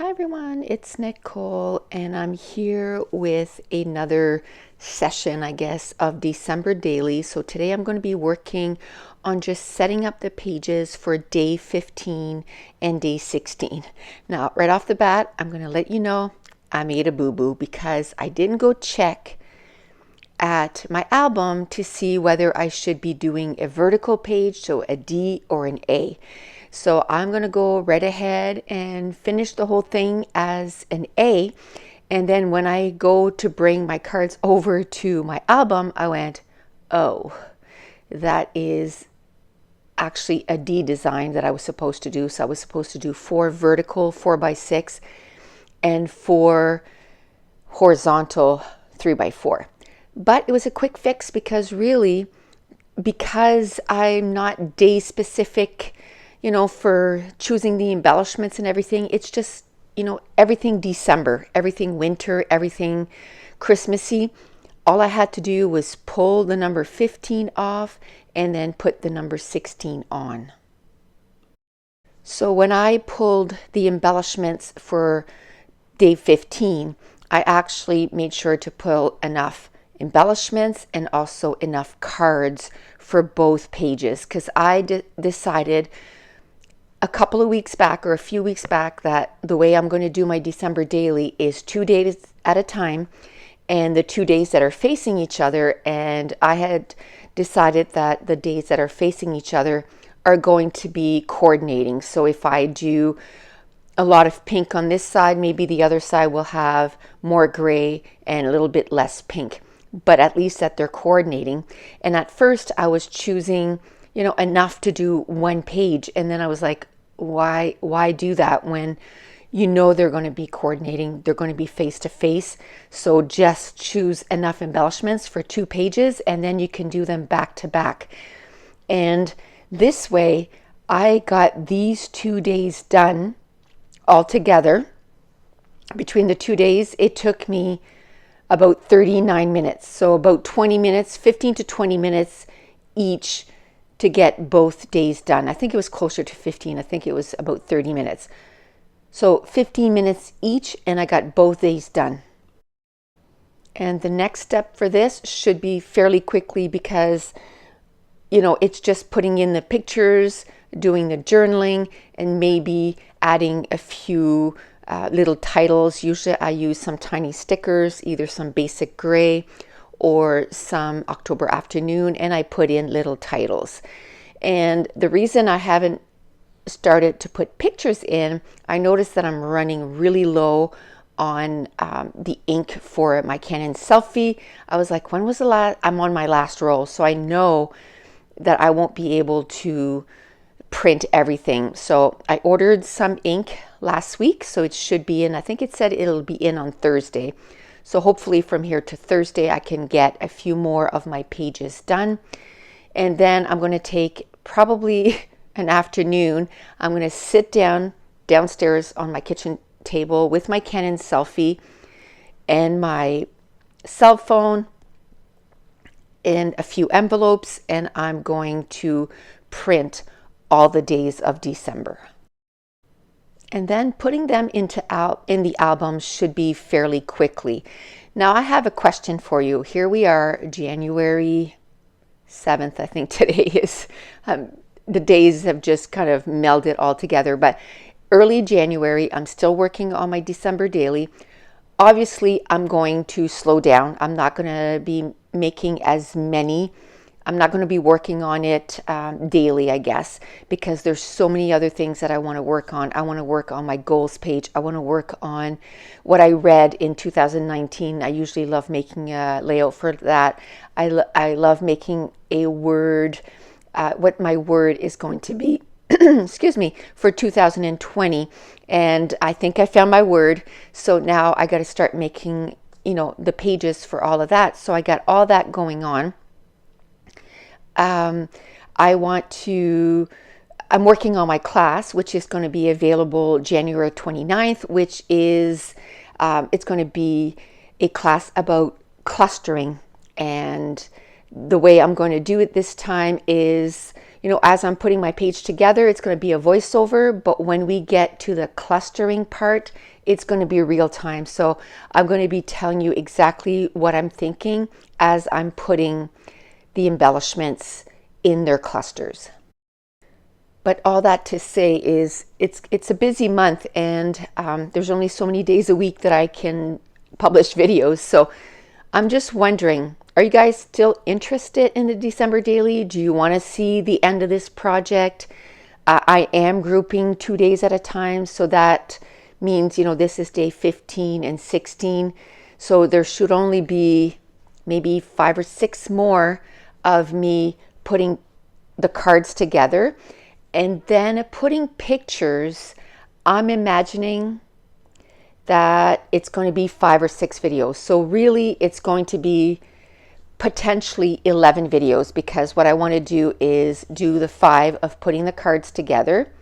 Hi everyone, it's Nicole, and I'm here with another session, I guess, of December Daily. So today I'm going to be working on just setting up the pages for day 15 and day 16. Now, right off the bat, I'm going to let you know I made a boo-boo because I didn't go check at my album to see whether I should be doing a vertical page, so a D or an A. So I'm going to go right ahead and finish the whole thing as an A. And then when I go to bring my cards over to my album, I went, oh, that is actually a D design that I was supposed to do. So I was supposed to do 4 vertical 4x6 and 4 horizontal 3x4. But it was a quick fix because I'm not day specific, for choosing the embellishments and everything. It's just, everything December, everything winter, everything Christmassy. All I had to do was pull the number 15 off and then put the number 16 on. So when I pulled the embellishments for day 15, I actually made sure to pull enough embellishments and also enough cards for both pages, because I decided a couple of weeks back or a few weeks back that the way I'm going to do my December daily is 2 days at a time, and the 2 days that are facing each other. And I had decided that the days that are facing each other are going to be coordinating. So if I do a lot of pink on this side, maybe the other side will have more gray and a little bit less pink, but at least that they're coordinating. And at first I was choosing, enough to do one page. And then I was like, why do that when they're going to be coordinating, they're going to be face to face. So just choose enough embellishments for 2 pages and then you can do them back to back. And this way I got these 2 days done all together. Between the 2 days, it took me about 39 minutes. So about 20 minutes, 15 to 20 minutes each to get both days done. I think it was closer to 15. I think it was about 30 minutes. So 15 minutes each, and I got both days done. And the next step for this should be fairly quickly because, it's just putting in the pictures, doing the journaling, and maybe adding a few little titles. Usually I use some tiny stickers, either some basic gray or some October afternoon, and I put in little titles. And the reason I haven't started to put pictures in, I noticed that I'm running really low on the ink for my Canon selfie. I was like, when was the last? I'm on my last roll, so I know that I won't be able to print everything. So I ordered some ink last week, so it should be in. I think it said it'll be in on Thursday. So hopefully from here to Thursday I can get a few more of my pages done. And then I'm going to take probably an afternoon. I'm going to sit downstairs on my kitchen table with my Canon selfie and my cell phone and a few envelopes, and I'm going to print all the days of December. And then putting them in the album should be fairly quickly. Now I have a question for you. Here we are, January 7th, I think today is. The days have just kind of melded all together, but early January, I'm still working on my December daily. Obviously, I'm going to slow down. I'm not going to be making as many. I'm not going to be working on it daily, I guess, because there's so many other things that I want to work on. I want to work on my goals page. I want to work on what I read in 2019. I usually love making a layout for that. I love making a word, what my word is going to be, excuse me, for 2020. And I think I found my word. So now I got to start making, the pages for all of that. So I got all that going on. I'm working on my class, which is going to be available January 29th, which is, it's going to be a class about clustering. And the way I'm going to do it this time is, as I'm putting my page together, it's going to be a voiceover, but when we get to the clustering part, it's going to be real time. So I'm going to be telling you exactly what I'm thinking as I'm putting the embellishments in their clusters. But all that to say is it's a busy month, and there's only so many days a week that I can publish videos. So I'm just wondering, are you guys still interested in the December daily? Do you want to see the end of this project? I am grouping 2 days at a time, so that means, this is day 15 and 16. So there should only be maybe 5 or 6 more of me putting the cards together. And then putting pictures, I'm imagining that it's going to be 5 or 6 videos. So really it's going to be potentially 11 videos, because what I want to do is do the 5 of putting the cards together,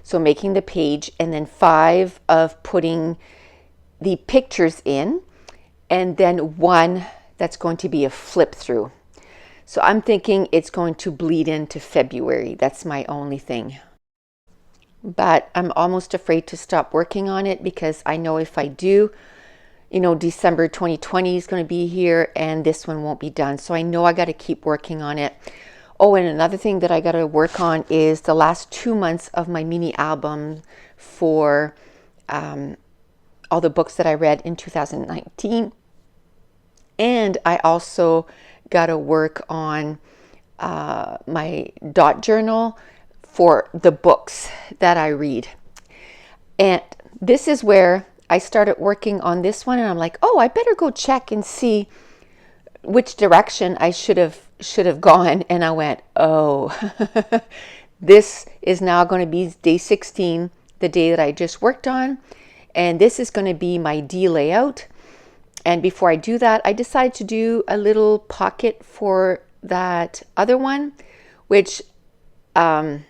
so making the page, and then 5 of putting the pictures in, and then 1 that's going to be a flip through. So I'm thinking it's going to bleed into February. That's my only thing. But I'm almost afraid to stop working on it, because I know if I do, December 2020 is going to be here and this one won't be done. So I know I got to keep working on it. Oh, and another thing that I got to work on is the last 2 months of my mini album for all the books that I read in 2019. And I also got to work on my dot journal for the books that I read. And this is where I started working on this one, and I'm like, oh, I better go check and see which direction I should have gone. And I went, oh, this is now going to be day 16, the day that I just worked on, and this is going to be my D layout. And before I do that, I decided to do a little pocket for that other one, which I'm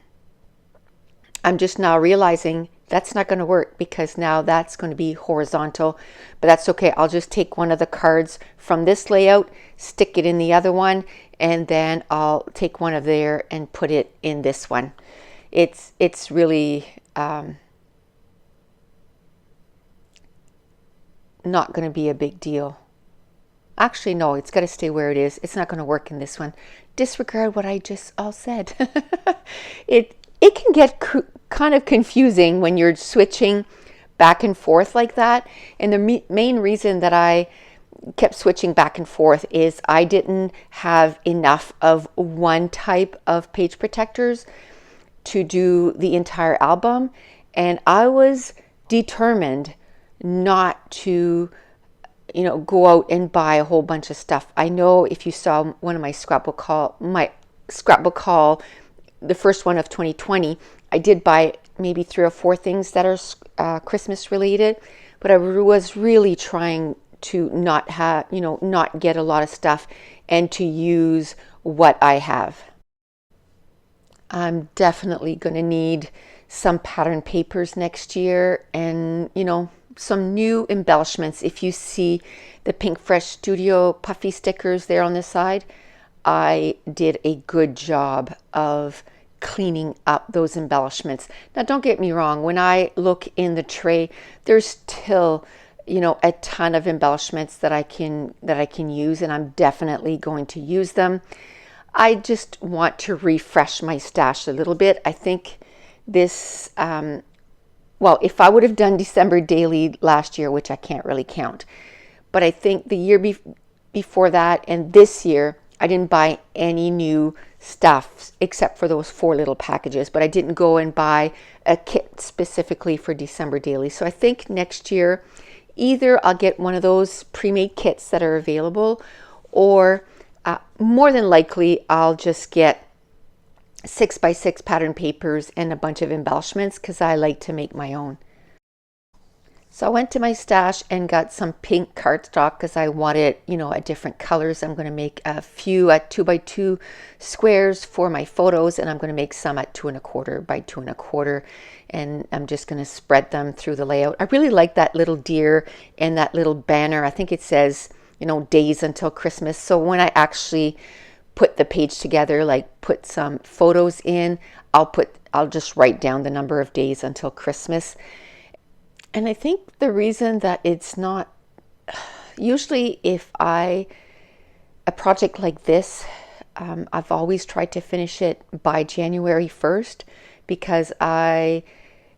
just now realizing that's not going to work, because now that's going to be horizontal. But that's okay. I'll just take one of the cards from this layout, stick it in the other one, and then I'll take one of there and put it in this one. It's really not going to be a big deal. Actually, no, it's got to stay where it is. It's not going to work in this one. Disregard what I just all said. It can get kind of confusing when you're switching back and forth like that. And the main reason that I kept switching back and forth is I didn't have enough of one type of page protectors to do the entire album. And I was determined not to go out and buy a whole bunch of stuff. I know if you saw one of my scrapbook haul, the first one of 2020, I did buy maybe 3 or 4 things that are Christmas related, but I was really trying to not get a lot of stuff and to use what I have. I'm definitely going to need some pattern papers next year, and some new embellishments. If you see the Pink Fresh Studio puffy stickers there on the side, I did a good job of cleaning up those embellishments. Now, don't get me wrong, when I look in the tray, there's still a ton of embellishments that I can use, and I'm definitely going to use them. I just want to refresh my stash a little bit. I think this if I would have done December daily last year, which I can't really count, but I think the year before that and this year, I didn't buy any new stuff except for those 4 little packages, but I didn't go and buy a kit specifically for December daily. So I think next year, either I'll get one of those pre-made kits that are available, or more than likely I'll just get 6x6 pattern papers and a bunch of embellishments, because I like to make my own. So I went to my stash and got some pink cardstock because I wanted, a different colors. I'm going to make a few at 2x2 squares for my photos, and I'm going to make some at 2 1/4 by 2 1/4, and I'm just going to spread them through the layout. I really like that little deer and that little banner. I think it says, days until Christmas. So when I actually put the page together, like put some photos in. I'll just write down the number of days until Christmas. And I think the reason that it's not, usually if a project like this, I've always tried to finish it by January 1st, because I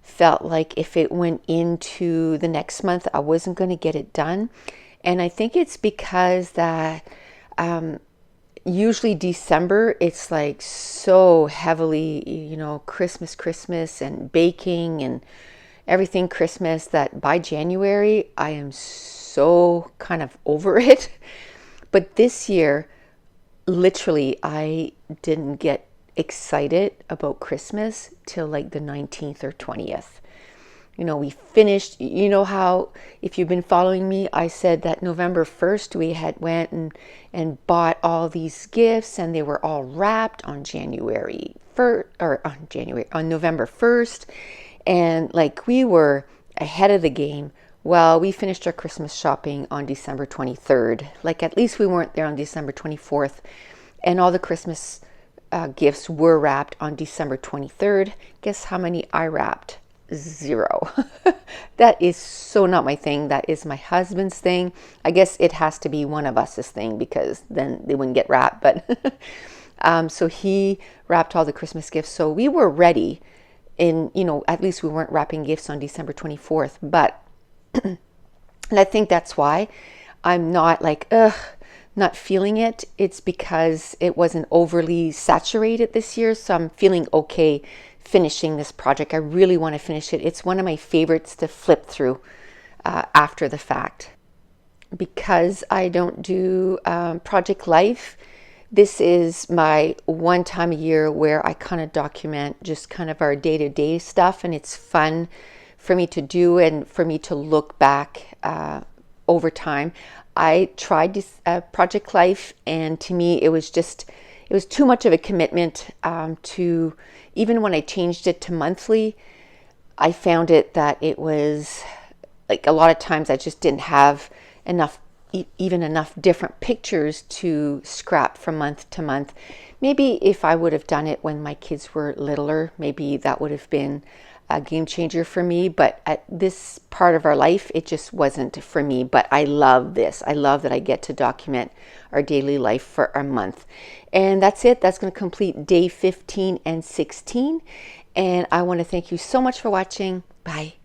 felt like if it went into the next month, I wasn't going to get it done. And I think it's because that usually December, it's like so heavily, Christmas and baking and everything Christmas, that by January, I am so kind of over it. But this year, literally, I didn't get excited about Christmas till like the 19th or 20th. We finished, how, if you've been following me, I said that November 1st we had went and bought all these gifts, and they were all wrapped on January 1st, or on November 1st. And like, we were ahead of the game. Well, we finished our Christmas shopping on December 23rd. Like, at least we weren't there on December 24th. And all the Christmas gifts were wrapped on December 23rd. Guess how many I wrapped? 0. That is so not my thing. That is my husband's thing. I guess it has to be one of us's thing, because then they wouldn't get wrapped. But so he wrapped all the Christmas gifts. So we were ready. At least we weren't wrapping gifts on December 24th. But, and I think that's why I'm not like, not feeling it. It's because it wasn't overly saturated this year. So I'm feeling okay finishing this project. I really want to finish it. It's one of my favorites to flip through after the fact. Because I don't do Project Life, this is my one time a year where I kind of document just kind of our day-to-day stuff, and it's fun for me to do and for me to look back over time. I tried this Project Life, and to me it was too much of a commitment to, even when I changed it to monthly, I found it that it was like a lot of times I just didn't have enough different pictures to scrap from month to month. Maybe if I would have done it when my kids were littler, maybe that would have been a game changer for me. But at this part of our life, it just wasn't for me. But I love this. I love that I get to document our daily life for a month. And that's it. That's going to complete day 15 and 16. And I want to thank you so much for watching. Bye.